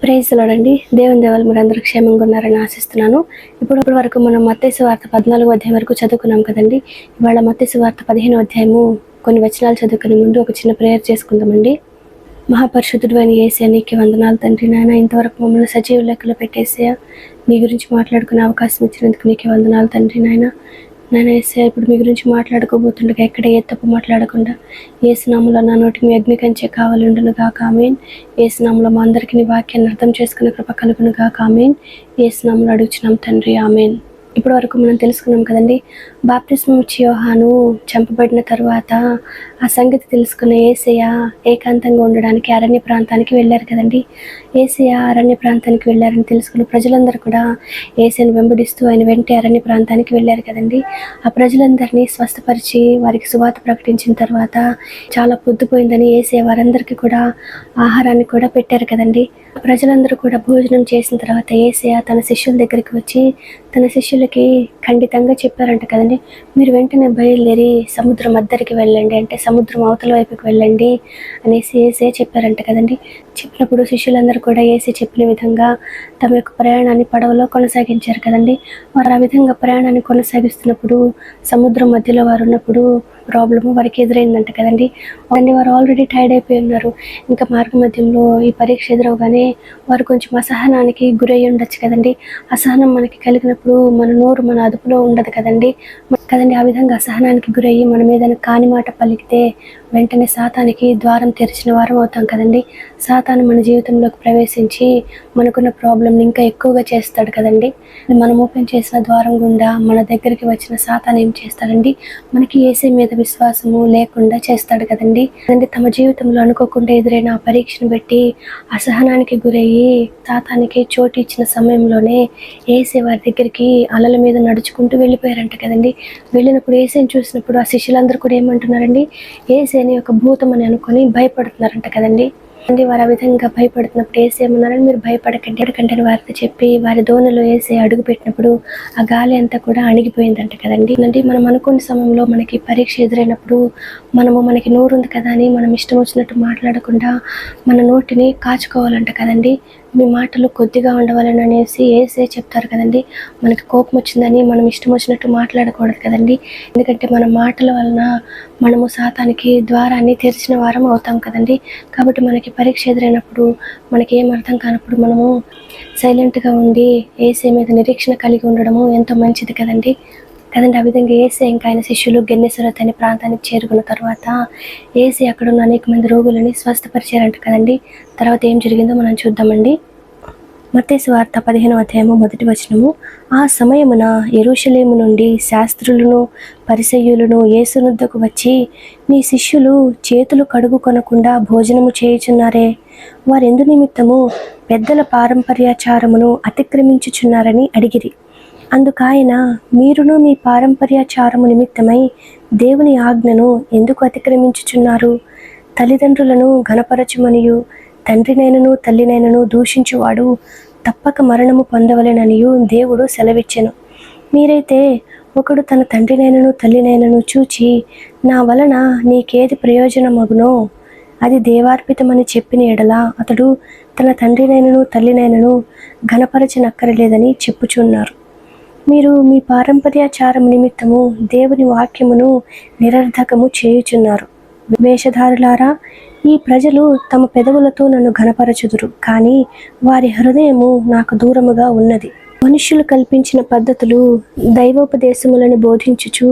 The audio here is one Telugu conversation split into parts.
ప్రైజ్ ది లార్డ్ అండి. దేవుని దయ వల్ల మీరందరూ క్షేమంగా ఉన్నారని ఆశిస్తున్నాను. ఇప్పటి వరకు మనం మత్తయి సువార్త 14వ అధ్యాయం వరకు చదువుకున్నాం కదండి. ఇవాళ మత్తయి సువార్త 15వ అధ్యాయము కొన్ని వచనాలు చదువుకునే ముందు ఒక చిన్న ప్రేయర్ చేసుకుందామండి. మహాపరిశుద్ధుడు అయిన యేసయ్య, నీకే వందనాలు తండ్రి. నాయన, ఇంతవరకు మమ్మల్ని సజీవ లెక్కలో పెట్టేసయ్య, నీ గురించి మాట్లాడుకునే అవకాశం ఇచ్చినందుకు నీకే వందనాలు తండ్రి. నాయన యేసయ్య, ఇప్పుడు మీ గురించి మాట్లాడుకోబోతుండగా ఎక్కడ ఏ తప్పు మాట్లాడకుండా యేసునామములో నా నోటికి మీ అగ్ని కంచె కావాలి ఉండును గాక. ఆమేన్. యేసునామములో మా అందరికీ నీ వాక్యాన్ని అర్థం చేసుకునే కృప కలుగును గాక. ఆమేన్. యేసునామములో అడుగుచున్నాం తండ్రి. ఆమేన్. ఇప్పటి వరకు మనం తెలుసుకున్నాం కదండి. బాప్తిస్మం ఇచ్చి యోహాను చంపబడిన తర్వాత ఆ సంగతి తెలుసుకున్న యేసయ్య ఏకాంతంగా ఉండడానికి అరణ్య ప్రాంతానికి వెళ్ళారు కదండి. యేసయ్య అరణ్య ప్రాంతానికి వెళ్ళారని తెలుసుకున్న ప్రజలందరూ కూడా యేసయ్యను వెంబడిస్తూ ఆయన వెంటే అరణ్య ప్రాంతానికి వెళ్ళారు కదండి. ఆ ప్రజలందరినీ స్వస్థపరిచి వారికి సువార్త ప్రకటించిన తర్వాత చాలా పొద్దుపోయిందని యేసయ్య వారందరికీ కూడా ఆహారాన్ని కూడా పెట్టారు కదండి. ప్రజలందరూ కూడా భోజనం చేసిన తర్వాత యేసయ్య తన శిష్యుల దగ్గరికి వచ్చి తన శిష్యులకి ఖండితంగా చెప్పారంట కదండి. మీరు వెంటనే బయలుదేరి సముద్రం మధ్యకి వెళ్ళండి, అంటే సముద్రం అవతల వైపుకి వెళ్ళండి అనేసి యేసయ్య చెప్పారంట కదండి. చెప్పినప్పుడు శిష్యులందరూ కూడా యేసయ్య చెప్పిన విధంగా తమ యొక్క ప్రయాణాన్ని పడవలో కొనసాగించారు కదండి. వారు ఆ విధంగా ప్రయాణాన్ని కొనసాగిస్తున్నప్పుడు సముద్రం మధ్యలో వారు ఉన్నప్పుడు ప్రాబ్లము వారికి ఎదురైందంట కదండి. వారు ఆల్రెడీ టైర్డ్ అయిపోయి ఉన్నారు. ఇంకా మార్గ మధ్యంలో ఈ పరీక్ష ఎదురవగానే వారు కొంచెం అసహనానికి గురయ్యి ఉండొచ్చు కదండి. అసహనం మనకి కలిగినప్పుడు మన నోరు మన అదుపులో ఉండదు కదండి. ఆ విధంగా అసహనానికి గురయ్యి మనం ఏదైనా కాని మాట పలికితే వెంటనే సాతానికి ద్వారం తెరిచిన వారం అవుతాం కదండి. సాతాను మన జీవితంలోకి ప్రవేశించి మనకున్న ప్రాబ్లంని ఇంకా ఎక్కువగా చేస్తాడు కదండి. మనం ఓపెన్ చేసిన ద్వారం గుండా మన దగ్గరికి వచ్చిన సాతాను ఏం చేస్తాడండి, మనకి యేసయ్య మీద విశ్వాసము లేకుండా చేస్తాడు కదండి. తమ జీవితంలో అనుకోకుండా ఎదురైన ఆ పరీక్షను బట్టి అసహనానికి గురయ్యి సాతానికి చోటు ఇచ్చిన సమయంలోనే యేసయ్య వారి దగ్గరికి అలల మీద నడుచుకుంటూ వెళ్ళిపోయారంట కదండి. వెళ్ళినప్పుడు యేసయ్యని చూసినప్పుడు ఆ శిష్యులందరూ కూడా ఏమంటున్నారండి, యేసయ్యని ఒక భూతం అని అనుకొని భయపడుతున్నారంట కదండి. వారు ఆ విధంగా భయపడుతున్నప్పుడు యేసయ్య ఏమన్నారని, మీరు భయపడకండి ఎందుకంటే వారితో చెప్పి వారి దోణిలో యేసయ్య అడుగు పెట్టినప్పుడు ఆ గాలి అంతా కూడా అణిగిపోయిందంట కదండి. మనం అనుకున్న సమయంలో మనకి పరీక్ష ఎదురైనప్పుడు మనకి నోరు ఉంది కదా అని మనం ఇష్టం వచ్చినట్టు మాట్లాడకుండా మన నోటిని కాచుకోవాలంట కదండి. మీ మాటలు కొద్దిగా ఉండవాలని అనేసి యేసయ్య చెప్తారు కదండి. మనకి కోపం వచ్చిందని మనం ఇష్టం వచ్చినట్టు మాట్లాడకూడదు కదండి. ఎందుకంటే మన మాటల వలన మనము సాతానికి ద్వారాన్ని తెరిచిన వారం అవుతాం కదండి. కాబట్టి మనకి పరీక్ష ఎదురైనప్పుడు మనకి ఏం అర్థం కానప్పుడు మనము సైలెంట్గా ఉండి యేసయ్య మీద నిరీక్షణ కలిగి ఉండడము ఎంతో మంచిది కదండి. ఆ విధంగా యేసయ్య ఇంకా ఆయన శిష్యులు గెన్నేసరత్ అనే ప్రాంతానికి చేరుకున్న తర్వాత యేసయ్య అక్కడ ఉన్న అనేక మంది రోగులని స్వస్థపరిచారంట కదండి. తర్వాత ఏం జరిగిందో మనం చూద్దామండి. మత్తయి సువార్త 15వ అధ్యాయము 1వ వచనము. ఆ సమయమున యెరూషలేము నుండి శాస్త్రులను పరిసయ్యులను యేసునొద్దకు వచ్చి, నీ శిష్యులు చేతులు కడుగుకొనకుండా భోజనము చేయుచున్నారే, వారెందు నిమిత్తము పెద్దల పారంపర్యాచారమును అతిక్రమించుచున్నారని అడిగిరి. అందుకాయన, మీరును మీ పారంపర్యాచారము నిమిత్తమై దేవుని ఆజ్ఞను ఎందుకు అతిక్రమించుచున్నారు? తల్లిదండ్రులను ఘనపరచుమనియు తండ్రినైనను తల్లినైనను దూషించువాడు తప్పక మరణము పొందవలెననియు దేవుడు సెలవిచ్చెను. మీరైతే ఒకడు తన తండ్రినైనను తల్లినైనను చూచి, నా వలన నీకేది ప్రయోజనమగునో అది దేవార్పితమని చెప్పిన ఎడల అతడు తన తండ్రినైనను తల్లినైనను ఘనపరచనక్కరలేదని చెప్పుచున్నారు. మీరు మీ పారంపర్యాచారం నిమిత్తము దేవుని వాక్యమును నిరర్ధకము చేయుచున్నారు. వేషధారులారా, ఈ ప్రజలు తమ పెదవులతో నన్ను ఘనపరచుదురు, కానీ వారి హృదయము నాకు దూరముగా ఉన్నది. మనుష్యులు కల్పించిన పద్ధతులు దైవోపదేశములను బోధించుచు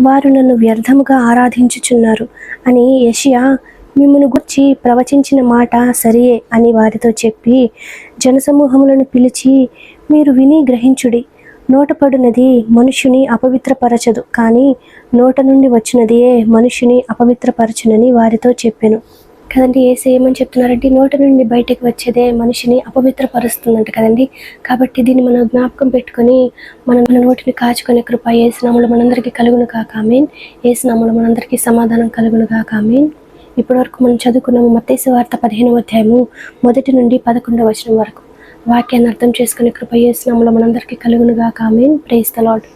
వారు నన్ను వ్యర్థముగా ఆరాధించుచున్నారు అని యెషయా మిమ్మును గూర్చి ప్రవచించిన మాట సరియే అని వారితో చెప్పి జనసమూహములను పిలిచి, మీరు విని గ్రహించుడి. నోటపడునది మనుష్యుని అపవిత్రపరచదు, కానీ నోట నుండి వచ్చినదియే మనుష్యుని అపవిత్రపరచునని వారితో చెప్పెను కదండి. యేసయ్య ఏమని చెప్తున్నారంటే, నోట నుండి బయటకు వచ్చేదే మనిషిని అపవిత్రపరుస్తుందంట కదండి. కాబట్టి దీన్ని మనం జ్ఞాపకం పెట్టుకొని మన నోటిని కాచుకునే కృప యేసునామములో మనందరికీ కలుగును గాక. ఆమేన్. యేసునామములో మనందరికీ సమాధానం కలుగును గాక. ఆమేన్. ఇప్పటివరకు మనం చదువుకున్నాము మత్తయి సువార్త 15వ అధ్యాయము 1 నుండి 11వ వచనం వరకు. వాక్యాన్ని అర్థం చేసుకునే కృప యేసునామములో మనందరికీ కలుగును గాక. ఆమేన్. Praise the lord.